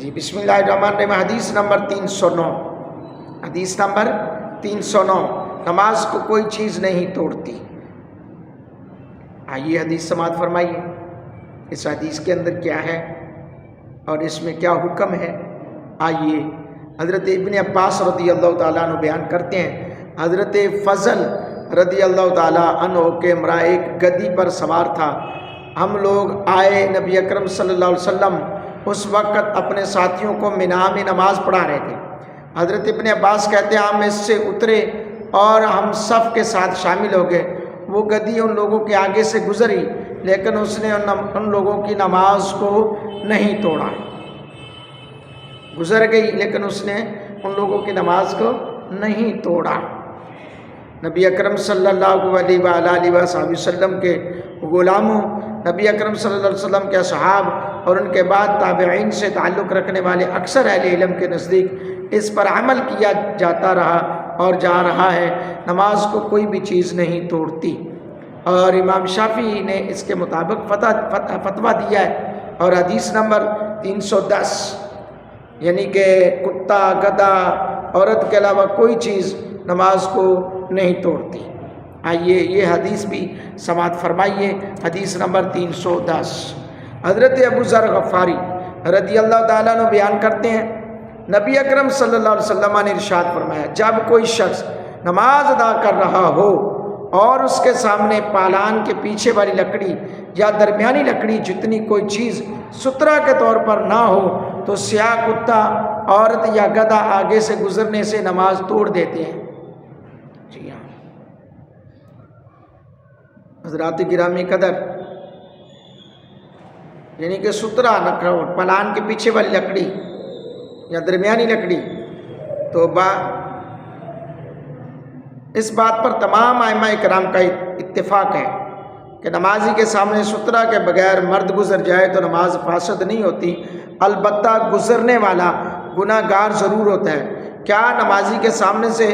جی بسم اللہ الرحمن الرحیم۔ حدیث نمبر 309، حدیث نمبر 309، نماز کو کوئی چیز نہیں توڑتی۔ آئیے حدیث سماعت فرمائیے، اس حدیث کے اندر کیا ہے اور اس میں کیا حکم ہے۔ آئیے حضرت ابن عباس رضی اللہ تعالیٰ عنہ بیان کرتے ہیں، حضرت فضل رضی اللہ تعالیٰ عنہ کے امرا ایک گدی پر سوار تھا۔ ہم لوگ آئے، نبی اکرم صلی اللہ علیہ وسلم اس وقت اپنے ساتھیوں کو منا میں نماز پڑھا رہے تھے۔ حضرت ابن عباس کہتے ہیں ہم اس سے اترے اور ہم صف کے ساتھ شامل ہو گئے۔ وہ گدی ان لوگوں کے آگے سے گزری، لیکن اس نے ان لوگوں کی نماز کو نہیں توڑا۔ گزر گئی لیکن اس نے ان لوگوں کی نماز کو نہیں توڑا۔ نبی اکرم صلی اللہ علیہ وآلہ وسلم کے غلاموں، نبی اکرم صلی اللہ علیہ وسلم کے اصحاب اور ان کے بعد تابعین سے تعلق رکھنے والے اکثر اہل علم کے نزدیک اس پر عمل کیا جاتا رہا اور جا رہا ہے، نماز کو کوئی بھی چیز نہیں توڑتی۔ اور امام شافعی نے اس کے مطابق فتویٰ دیا ہے، اور حدیث نمبر 310 یعنی کہ کتا، گدھا، عورت کے علاوہ کوئی چیز نماز کو نہیں توڑتی۔ آئیے یہ حدیث بھی سماعت فرمائیے، حدیث نمبر 310۔ حضرت ابو ذر غفاری رضی اللہ تعالیٰ عنہ بیان کرتے ہیں، نبی اکرم صلی اللہ علیہ وسلم نے ارشاد فرمایا، جب کوئی شخص نماز ادا کر رہا ہو اور اس کے سامنے پالان کے پیچھے والی لکڑی یا درمیانی لکڑی جتنی کوئی چیز سترہ کے طور پر نہ ہو تو سیاہ کتا، عورت یا گدھا آگے سے گزرنے سے نماز توڑ دیتے ہیں۔ جی ہاں حضرات گرامی قدر، یعنی کہ سترہ نہ ہو، پلان کے پیچھے والی لکڑی یا درمیانی لکڑی، تو اس بات پر تمام ائمہ کرام کا اتفاق ہے کہ نمازی کے سامنے سترہ کے بغیر مرد گزر جائے تو نماز فاسد نہیں ہوتی، البتہ گزرنے والا گناہ گار ضرور ہوتا ہے۔ کیا نمازی کے سامنے سے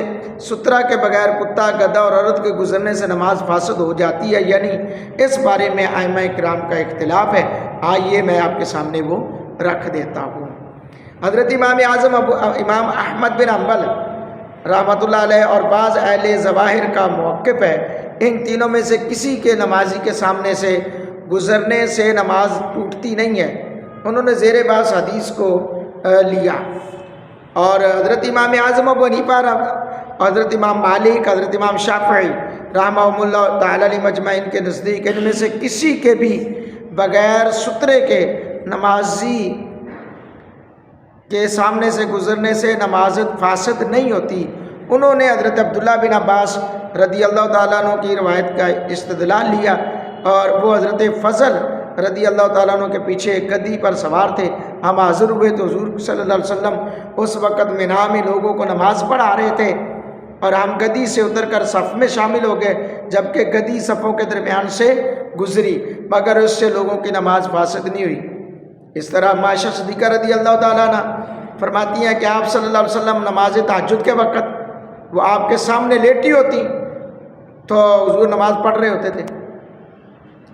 سترہ کے بغیر کتا، گدھا اور عورت کے گزرنے سے نماز فاسد ہو جاتی ہے یا نہیں، اس بارے میں ائمہ کرام کا اختلاف ہے۔ آئیے میں آپ کے سامنے وہ رکھ دیتا ہوں۔ حضرت امام اعظم امام احمد بن حنبل رحمۃ اللہ علیہ اور بعض اہل ظواہر کا موقف ہے، ان تینوں میں سے کسی کے نمازی کے سامنے سے گزرنے سے نماز ٹوٹتی نہیں ہے۔ انہوں نے زیر بحث حدیث کو لیا، اور حضرت امام اعظم ابو حنیفہ، حضرت امام مالک، حضرت امام شافعی رحمہم اللہ تعالی علیہ مجمعین کے نزدیک ان میں سے کسی کے بھی بغیر سترے کے نمازی کے سامنے سے گزرنے سے نماز فاسد نہیں ہوتی۔ انہوں نے حضرت عبداللہ بن عباس رضی اللہ تعالیٰ عنہ کی روایت کا استدلال لیا، اور وہ حضرت فضل رضی اللہ تعالیٰ عنہ کے پیچھے ایک گدی پر سوار تھے۔ ہم حاضر ہوئے تو حضور صلی اللہ علیہ وسلم اس وقت مینا میں لوگوں کو نماز پڑھا رہے تھے، اور ہم گدی سے اتر کر صف میں شامل ہو گئے، جبکہ گدی صفوں کے درمیان سے گزری، مگر اس سے لوگوں کی نماز فاسد نہیں ہوئی۔ اس طرح عائشہ صدیقہ رضی اللہ تعالیٰ عنہ فرماتی ہیں کہ آپ صلی اللہ علیہ وسلم نماز تہجد کے وقت وہ آپ کے سامنے لیٹی ہوتی تو حضور نماز پڑھ رہے ہوتے تھے۔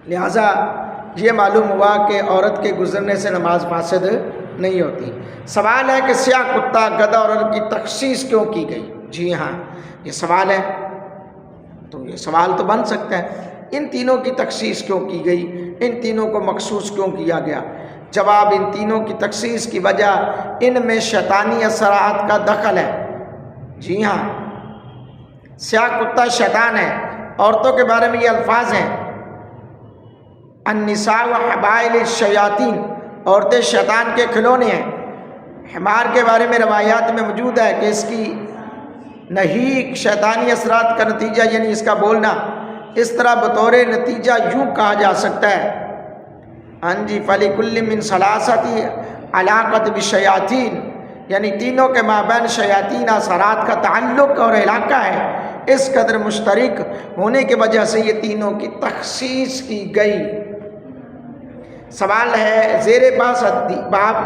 لہٰذا یہ معلوم ہوا کہ عورت کے گزرنے سے نماز فاسد نہیں ہوتی۔ سوال ہے کہ سیاہ کتا، گدھا اور عورت کی تخصیص کیوں کی گئی؟ جی ہاں یہ سوال ہے، تو یہ سوال تو بن سکتا ہے، ان تینوں کی تخصیص کیوں کی گئی، ان تینوں کو مخصوص کیوں کیا گیا؟ جواب، ان تینوں کی تخصیص کی وجہ ان میں شیطانی اثرات کا دخل ہے۔ جی ہاں سیاہ کتا شیطان ہے۔ عورتوں کے بارے میں یہ الفاظ ہیں، النساء حبائل الشیاطین، عورتیں شیطان کے کھلونے ہیں۔ حمار کے بارے میں روایات میں موجود ہے کہ اس کی نہیق شیطانی اثرات کا نتیجہ، یعنی اس کا بولنا، اس طرح بطور نتیجہ یوں کہا جا سکتا ہے، ہاں جی فَلِكُلِّ مِنْ ثَلَاثَةِ عَلَاقَةٍ بِالشَّيَاطِينِ، یعنی تینوں کے مابین شیاطین اثرات کا تعلق اور علاقہ ہے، اس قدر مشترک ہونے کی وجہ سے یہ تینوں کی تخصیص کی گئی۔ سوال ہے، زیر بحث باب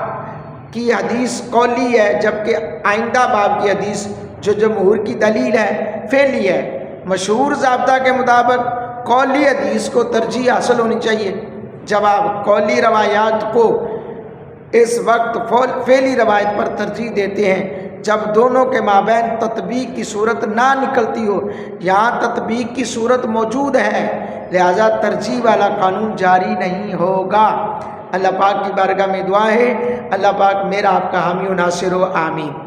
کی حدیث قولی ہے، جبکہ آئندہ باب کی حدیث جو جمہور کی دلیل ہے فعلی ہے۔ مشہور ضابطہ کے مطابق قولی حدیث کو ترجیح حاصل ہونی چاہیے۔ جواب، قولی روایات کو اس وقت فعلی روایت پر ترجیح دیتے ہیں جب دونوں کے مابین تطبیق کی صورت نہ نکلتی ہو۔ یہاں تطبیق کی صورت موجود ہے، لہذا ترجیح والا قانون جاری نہیں ہوگا۔ اللہ پاک کی بارگاہ میں دعا ہے، اللہ پاک میرا آپ کا حامی و ناصر ہو، آمین۔